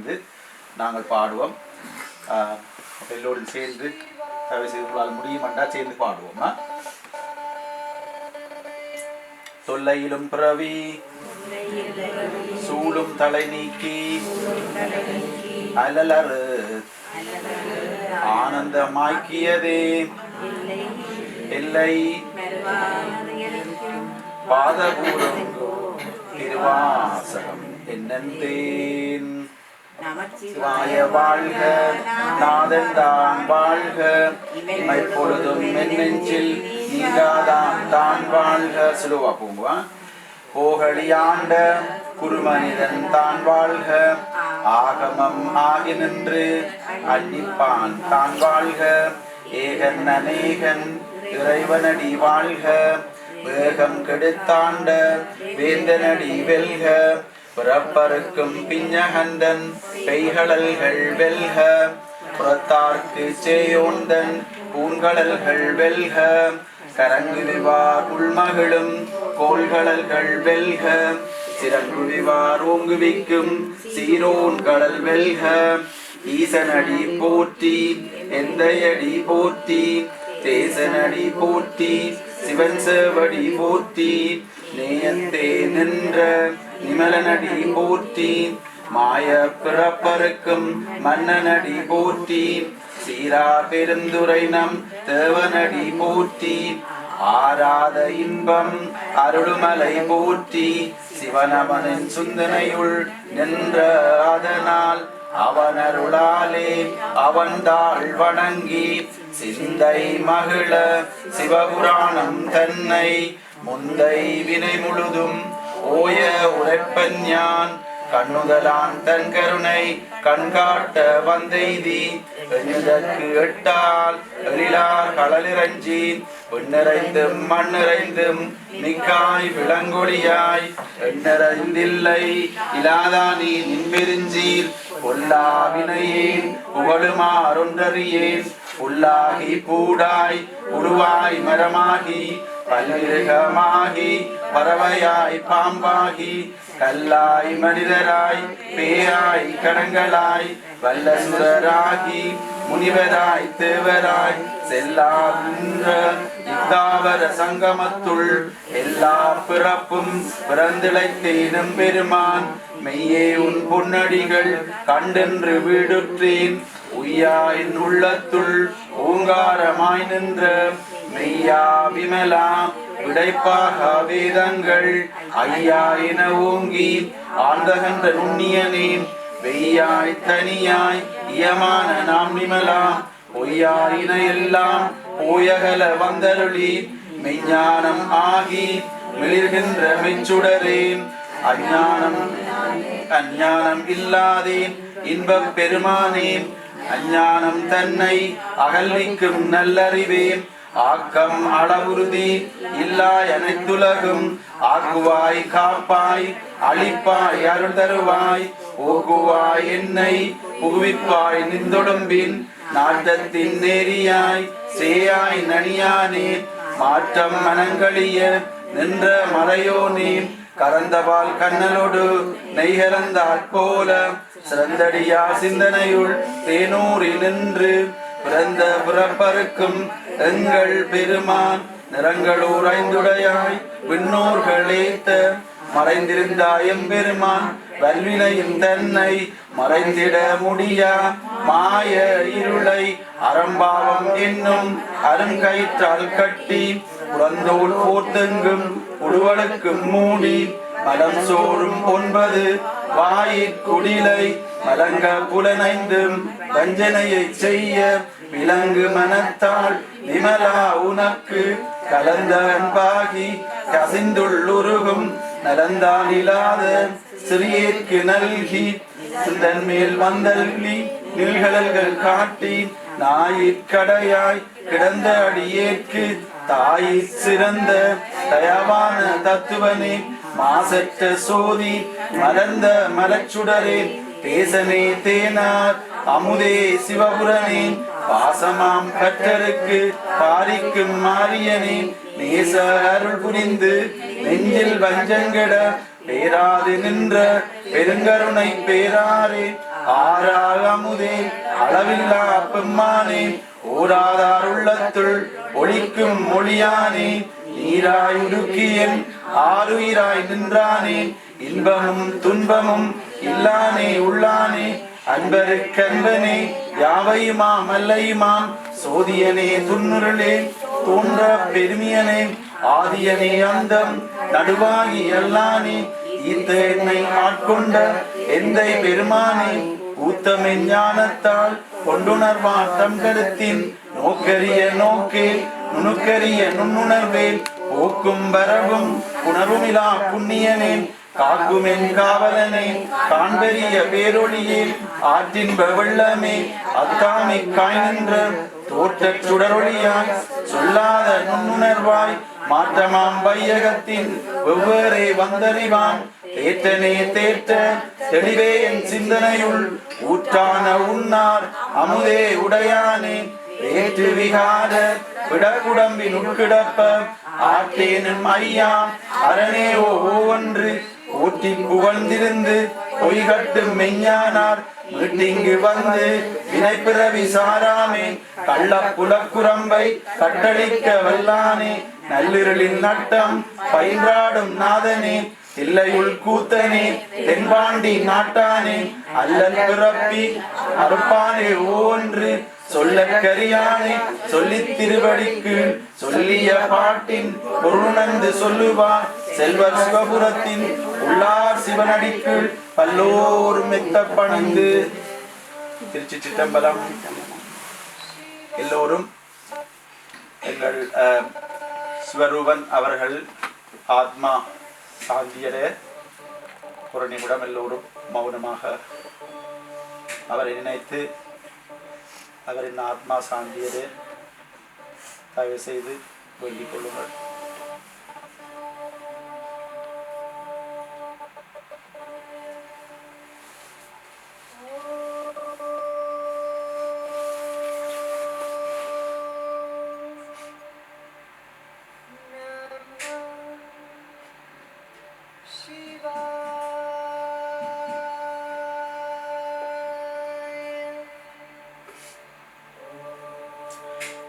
இணைந்து நாங்கள் பாடுவோம். எல்லோரும் சேர்ந்து உங்களால் முடியுமெண்டா சேர்ந்து பாடுவோமா? தொல்லையிலும் பிறவி சூடும் தலை நீக்கி அலலறு ஆனந்தமாக்கியதே எல்லை பாதபூரம் திருவாசகம் என்னந்தேன். சிவாய வாழ்க நாதன் தான் வாழ்க இமை பொழுதும் என் நெஞ்சில் நீங்காதான் தான் வாழ்க. சுலுவா போங்குவா. போகழியாண்ட குருமனிதன் தான் வாழ்க ஆகமம் ஆகி நின்று அன்னிப்பான் தான் வாழ்க ஏகன் அநேகன் இறைவனடி வாழ்க வேகம் கெடுத்தாண்ட வேந்தனடி வெல்க பிறப்பருக்கும் பிஞ்சகந்தன் பெய்கடல்கள் வெல்க புறத்தார்க்கு சேயோந்தன் பூங்கடல்கள் வெல்க கரங்குவிவார் உள்மகளும் கோள்கடல்கள் வெல்க சிறங்குவிவார் ஓங்குவிக்கும் சீரோன் கடல் வெல்க ஈசனடி போற்றி எந்தையடி போற்றி தேசனடி போற்றி சிவன் சேவடி போற்றி நேயத்தே நின்ற நிமலனடி போற்றி மாய பிறப்பருக்கும் மன்னனடி போற்றி சீரா பெருந்துரை நம் தேவனடி போற்றி ஆராத இன்பம் அருளுமலை போற்றி சிவனவனின் சுந்தனையுள் நின்ற அதனால் அவனருளாலே அவன்தாள் வணங்கி சிந்தை மகிழ சிவபுராணம் தன்னை முந்தை வினை முழுதும் ஓய உரைப்பஞ்ஞான் கண்ணுதலான் தன் கருணை கண்காட்ட வந்தெய்தி எண்ணுதற்கு எட்டால் எழிலார் களலிறஞ்சி பெண்ணிறைந்தும் மண்ணிறைந்தும் மிக்காய் விளங்கொழியாய் எண்ணறிந்தில்லை இலாதானி நின்பெருஞ்சீர் பொல்லா வினையேன் புகழுமாறொன்றறியேன் புல்லாகி பூடாய் உருவாய் மரமாகி பல்மிருகமாகி பறவையாய் பாம்பாகி கல்லாய் மனிதராய் பேயாய் கடங்களாய் வல்லசுரராகி முனிவராய் தேவராய் செல்லாகின்ற இத்தாவர சங்கமத்துள் எல்லா பிறப்பும் பிறந்திழைத்தேனும் பெருமான் மெய்யே உன் பொன்னடிகள் கண்டென்று வீடுற்றேன் உய்யாயின் உள்ளத்துள் ஓங்காரமாய் நின்ற மெய்யா விமலா விடைப்பாக வேதங்கள் ஐயா என ஓங்கி ஆண்டகன்ற நுண்ணியனே வெய்யாய் தனியாய் இயமான நாம் நிமலா பொய்யாயின எல்லாம் போயகல வந்தருளி மெய்ஞானம் ஆகி மிளிர்கின்ற மெச்சுடரேன் அஞ்ஞானம் இல்லாதேன் இன்பப் பெருமானேன் அஞ்ஞானம் தன்னை அகல்விக்கும் நல்லறிவேன் ஆக்கம் அளவுறுதி இல்லாய் அனைத்துலகும் ஆக்குவாய் காப்பாய் அழிப்பாய் அருள் தருவாய் போக்குவாய் என்னை புகுவிப்பாய் நின்றொடும்பின் நாட்டத்தின் நேரியாய் சேயாய் நனியானே மாற்றம் மனங்களிய நின்ற மறையோனே கரந்தபால் கண்ணலோடு நெய்கலந்தாற் போல சிறந்தடியா சிந்தனையுள் தேனூரில் நின்று பிறந்த பிறப்பருக்கும் எங்கள் பெருமான் நிறங்களூர் ஐந்துடையாய் விண்ணோர்களேத்த மறைந்திருந்தாயம் பெருமான் வல்வினையும் தன்னை மறைந்திட முடியா மாய இருளை அறம்பாவம் என்னும் அருங்கயிற்றால் கட்டி புறந்தோல் போர்த்தெங்கும் உடுவலுக்கும் மூடி மலம் சோறும் 9 வாயிற்குடிலை மலங்க புலனைந்தும் வஞ்சனையை செய்ய விலங்கு மனத்தால் விமலா உனக்கு கலந்த அன்பாகி கசிந்துள்ளுருகும் நலந்தான் இல்லாத சிறியேற்கு நல்கி சிந்தன் மேல் வந்தள்ளி நில்கடல்கள் காட்டி நாயிற்கடையாய் கிடந்த அடியேற்கு தாயிற் சிறந்த தயாவான தத்துவனே மாசற்ற சோதி மலர்ந்த மலச்சுடரே தேசனே தேனார் அமுதே சிவபுரனே பாசமாம் கற்றருக்கு பாரிக்கும் மாரியனே நேச அருள் புரிந்து நெஞ்சில் வஞ்சங்கட பேராது நின்ற பெருங்கருணை பேராரே ஆறாக அமுதே அளவில்லா பெம்மானே ஓராதார் உள்ளத்துள் ஒளிக்கும் மொழியானே நீராய் உருக்கியன் ஆறுயிராய் நின்றானே இன்பமும் துன்பமும் இல்லானே உள்ளானே அன்பருக்கன்பனே யாவையுமாம் அல்லையுமாம் சோதியனே துன்னுருளே தோன்ற பெருமியனே ஆதியனே அந்தம் நடுவாகி எல்லானே ஈத்த என்னை ஆட்கொண்ட எந்தை பெருமானே ஊத்தமென் ஞானத்தால் கொண்டுணர்வார் தம் கருத்தின் நோக்கரிய நோக்கே நுணுக்கரிய நுண்ணுணர்வேல் போக்கும் வரவும் உணர்வுமிலா புண்ணியனே காக்குமென் காவலனே காண்பெரிய பேரொழியே ஆற்றின்ப வெள்ளமே அத்தாமை காய் நின்ற தோற்றச் சுடரொளியாய் சொல்லாத நுண்ணுணர்வாய் மாற்றமாம் வையகத்தின் வெவ்வேறே வந்தறிவான் தேற்றனே தேற்ற தெளிவே என் சிந்தனையுள் ஊற்றான உன்னார் அமுதே உடையானே ஏற்று விகார விடக்குடம்பின் உட்கிடப்ப ஆற்றேனும் ஐயா அரணே ஒவ்வொன்று ஊற்றி புகழ்ந்திருந்து பொய்கட்டும் மெஞ்ஞானார் மீட்டிங்கு வந்து வினைப்பிறவி சாராமே கள்ள புலக்குரம்பை கட்டளிக்க வல்லானே நள்ளிருளின் நட்டம் பயின்றாடும் நாதனே தில்லையுள் கூத்தனே தென்பாண்டி நாட்டானே அல்லல் பிறப்பி அறுப்பானே ஒன்று சொல்ல கரியானே சொல்லித் திருவடிக்கு சொல்லிய பாட்டின் பொருணந்து சொல்லுவார் செல்வர் சிவபுரத்தின் உள்ளார் சிவனடிக்கு பல்லோரும் மெத்த பணிந்து. திருச்சி சிதம்பரம். எல்லோரும் எங்கள் சிவரூபன் அவர்கள் ஆத்மா சாந்தியர ஒரு நிமிடம் எல்லோரும் மௌனமாக அவரை நினைத்து அவரின் ஆத்மா சாந்தியரே தயவு செய்து வேண்டிக் கொள்ளுங்கள்.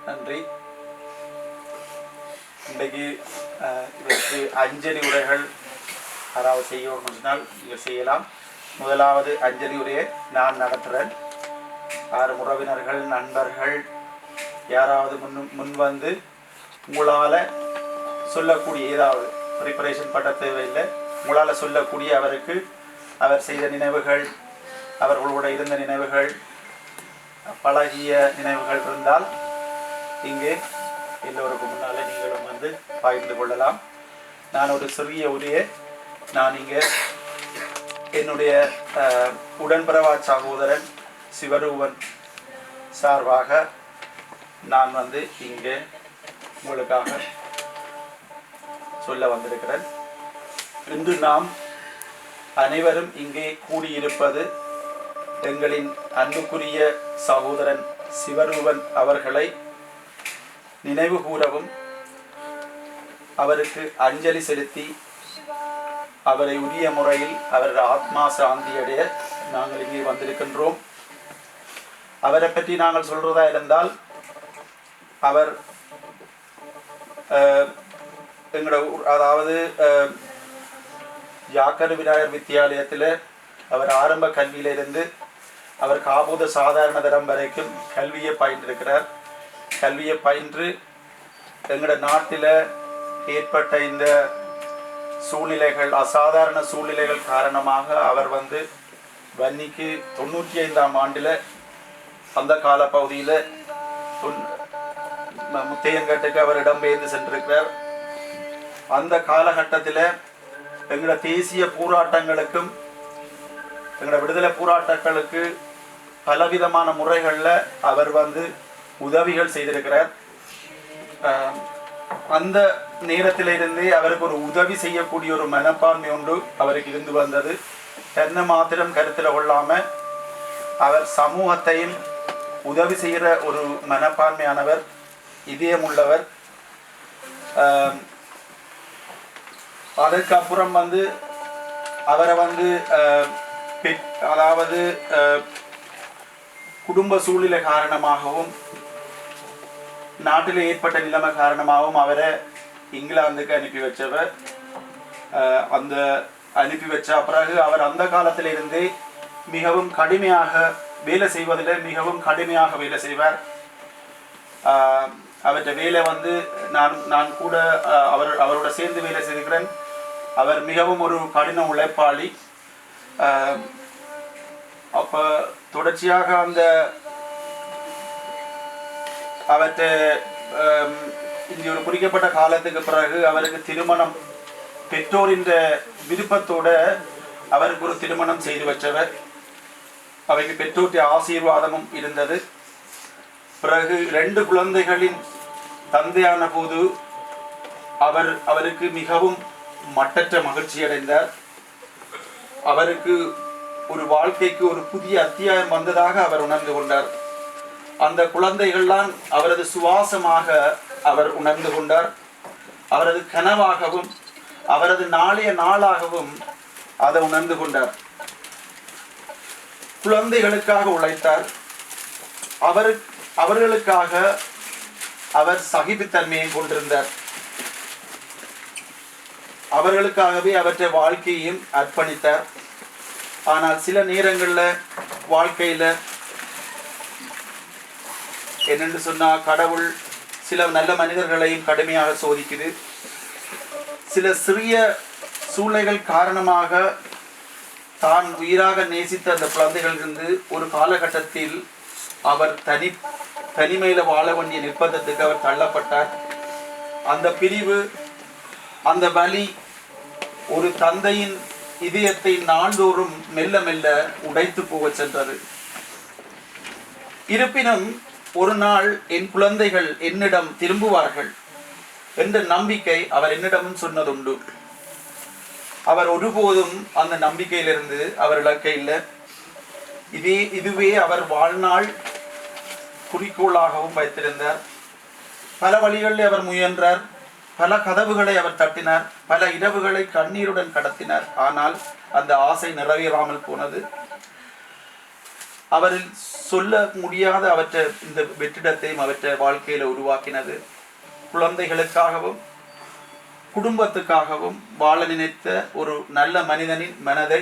நன்றி. இன்றைக்கு இதற்கு அஞ்சலி உரைகள் யாராவது செய்யணும்னு சொன்னால் நீங்கள் செய்யலாம். முதலாவது அஞ்சலி உரையை நான் நடத்துகிறேன். 6 உறவினர்கள் நண்பர்கள் யாராவது முன் வந்து உங்களால் சொல்லக்கூடிய ஏதாவது ப்ரிப்பரேஷன் பண்ண தேவையில்லை, உங்களால் சொல்லக்கூடிய அவருக்கு அவர் செய்த நினைவுகள், அவர்களோட இருந்த நினைவுகள், பழகிய நினைவுகள் இருந்தால் இங்கே எல்லோருக்கும் முன்னாலே நீங்களும் வந்து பகிர்ந்து கொள்ளலாம். நான் ஒரு சிறிய உரையை நான் இங்கே என்னுடைய உடன்பிறவா சகோதரன் சிவரூபன் சார்பாக நான் வந்து இங்கே உங்களுக்காக சொல்ல வந்திருக்கிறேன். இன்று நாம் அனைவரும் இங்கே கூடியிருப்பது எங்களின் அன்புக்குரிய சகோதரன் சிவரூபன் அவர்களை நினைவு கூறவும் அவருக்கு அஞ்சலி செலுத்தி அவரை உரிய முறையில் அவரது ஆத்மா சாந்தியடைய நாங்கள் இங்கே வந்திருக்கின்றோம். அவரை பற்றி நாங்கள் சொல்றதா இருந்தால் அவர் எங்களோட அதாவது யாக்கர் விநாயகர் வித்தியாலயத்தில் அவர் ஆரம்ப கல்வியிலிருந்து அவர் காபூத சாதாரண தரம் வரைக்கும் கல்வியை பயின்றிருக்கிறார். கல்வியை பயின்று எங்களோட நாட்டில் ஏற்பட்ட இந்த சூழ்நிலைகள், அசாதாரண சூழ்நிலைகள் காரணமாக அவர் வந்து வன்னிக்கு 95ஆம் ஆண்டில் அந்த கால பகுதியில் முத்தையங்கட்டுக்கு அவர் இடம்பெயர்ந்து சென்றிருக்கிறார். அந்த காலகட்டத்தில் எங்களோட தேசிய போராட்டங்களுக்கும் எங்களோட விடுதலை போராட்டங்களுக்கு பலவிதமான முறைகளில் அவர் வந்து உதவிகள் செய்திருக்கிறார். அந்த நேரத்திலிருந்தே அவருக்கு ஒரு உதவி செய்யக்கூடிய ஒரு மனப்பான்மை ஒன்று அவருக்கு இருந்து வந்தது. தன்னை மாத்திரம் கருத்தில் கொள்ளாமல் அவர் சமூகத்தையும் உதவி செய்கிற ஒரு மனப்பான்மையானவர், இதயமுள்ளவர். அதற்கப்புறம் வந்து அவரை வந்து அதாவது குடும்ப சூழ்நிலை காரணமாகவும் நாட்டில் ஏற்பட்ட நிலைமை காரணமாகவும் அவரை இங்கிலாந்துக்கு அனுப்பி வச்சவர். அந்த அனுப்பி வச்ச பிறகு அவர் அந்த காலத்திலிருந்தே மிகவும் கடுமையாக வேலை செய்வதில் மிகவும் கடுமையாக வேலை செய்வார். அவற்றை வேலை வந்து நான் கூட அவரோட சேர்ந்து வேலை செய்திருக்கிறேன். அவர் மிகவும் ஒரு கடின உழைப்பாளி. அப்போ தொடர்ச்சியாக அந்த அவற்றை இந்த ஒரு குறிக்கப்பட்ட காலத்துக்கு பிறகு அவருக்கு திருமணம் பெற்றோரின் விருப்பத்தோட அவருக்கு ஒரு திருமணம் செய்து வச்சவர். அவைக்கு பெற்றோருடைய ஆசீர்வாதமும் இருந்தது. பிறகு 2 குழந்தைகளின் தந்தையான போது அவருக்கு மிகவும் மட்டற்ற மகிழ்ச்சி அடைந்தார். அவருக்கு ஒரு வாழ்க்கைக்கு ஒரு புதிய அத்தியாயம் வந்ததாக அவர் உணர்ந்து கொண்டார். அந்த குழந்தைகள்தான் அவரது சுவாசமாக அவர் உணர்ந்து கொண்டார். அவரது கனவாகவும் அவரது நாளைய நாளாகவும் அதை உணர்ந்து கொண்டார். குழந்தைகளுக்காக உழைத்தார். அவர்களுக்காக அவர் சகிப்புத்தன்மையை கொண்டிருந்தார். அவர்களுக்காகவே அவற்றை வாழ்க்கையையும் அர்ப்பணித்தார். ஆனால் சில நேரங்களில் வாழ்க்கையில் என்னென்று சொன்னால் கடவுள் சில நல்ல மனிதர்களையும் கடுமையாக சோதிக்குது. சில சிறிய சூழ்நிலைகள் காரணமாக தான் உயிராக நேசித்த அந்த குழந்தைகளிலிருந்து ஒரு காலகட்டத்தில் அவர் தனிமையில் வாழ வேண்டிய நிர்பந்தத்துக்கு அவர் தள்ளப்பட்டார். அந்த பிரிவு, அந்த வலி ஒரு தந்தையின் இதயத்தை நாள்தோறும் மெல்ல மெல்ல உடைத்து போக சென்றது. இருப்பினும் ஒரு நாள் என் குழந்தைகள் என்னிடம் திரும்புவார்கள் என்ற நம்பிக்கை அவர் என்னிடமும் சொன்னதுண்டு. அவர் ஒருபோதும் அந்த நம்பிக்கையிலிருந்து அவர் இழக்க இல்லை. இதுவே அவர் வாழ்நாள் குறிக்கோளாகவும் வைத்திருந்தார். பல வழிகளில் அவர் முயன்றார். பல கதவுகளை அவர் தட்டினார். பல இரவுகளை கண்ணீருடன் கடத்தினார். ஆனால் அந்த ஆசை நிறைவேறாமல் போனது. அவரில் சொல்ல முடியாத அவற்றை இந்த வெற்றிடத்தையும் அவற்றை வாழ்க்கையில உருவாக்கினது. குழந்தைகளுக்காகவும் குடும்பத்துக்காகவும் வாழ நினைத்த ஒரு நல்ல மனிதனின் மனதை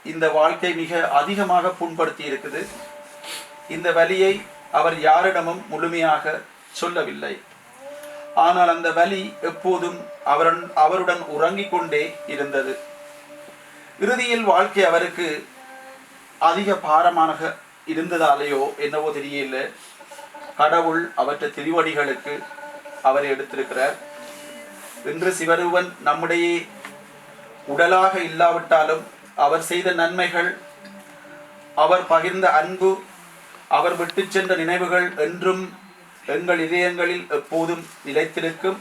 இந்த வாழ்க்கை மிக அதிகமாக புண்படுத்தி இருக்குது. இந்த வலியை அவர் யாரிடமும் முழுமையாக சொல்லவில்லை. ஆனால் அந்த வலி எப்போதும் அவருடன் உறங்கிக் கொண்டே இருந்தது. இறுதியில் வாழ்க்கை அவருக்கு அதிக பாரமாக இருந்ததாலேயோ என்னவோ தெரியல, கடவுள் அவற்றை திருவடிகளுக்கு அவரை எடுத்திருக்கிறார். இன்று சிவருவன் நம்முடைய உடலாக இல்லாவிட்டாலும் அவர் செய்த நன்மைகள், அவர் பகிர்ந்த அன்பு, அவர் விட்டு சென்ற நினைவுகள் என்றும் எங்கள் இதயங்களில் எப்போதும் நிலைத்திருக்கும்.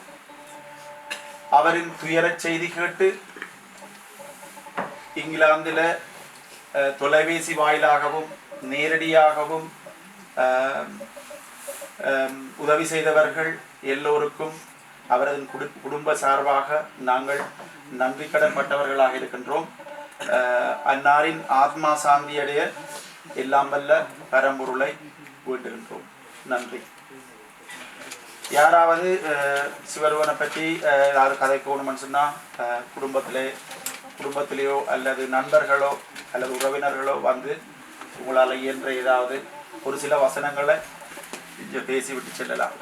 அவரின் துயரச் செய்தி கேட்டு இங்கிலாந்தில் தொலைபேசி வாயிலாகவும் நேரடியாகவும் உதவி செய்தவர்கள் எல்லோருக்கும் அவரது குடும்ப சார்பாக நாங்கள் நன்றி கடன்பட்டவர்களாக இருக்கின்றோம். அன்னாரின் ஆத்மா சாந்தியடைய எல்லாம் வல்ல பரம்பொருளை வேண்டுகின்றோம். நன்றி. யாராவது சிவருவனை பற்றி யாரும் கதைக்கணும்னு சொன்னால் குடும்பத்திலேயோ அல்லது நண்பர்களோ அல்லது உறவினர்களோ வந்து உங்களால் இயன்ற ஏதாவது ஒரு சில வசனங்களை பேசிவிட்டு செல்லலாம்.